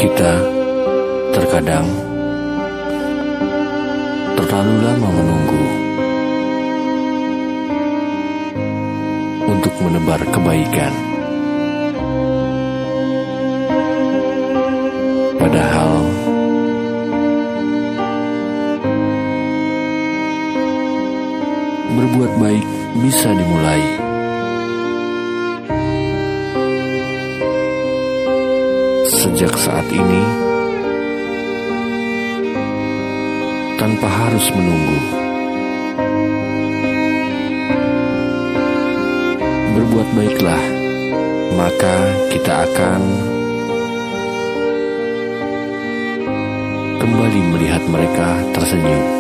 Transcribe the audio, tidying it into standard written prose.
Kita terkadang terlalu lama menunggu untuk menebar kebaikan. Padahal berbuat baik bisa dimulai. Sejak saat ini, tanpa harus menunggu, berbuat baiklah, maka kita akan kembali melihat mereka tersenyum.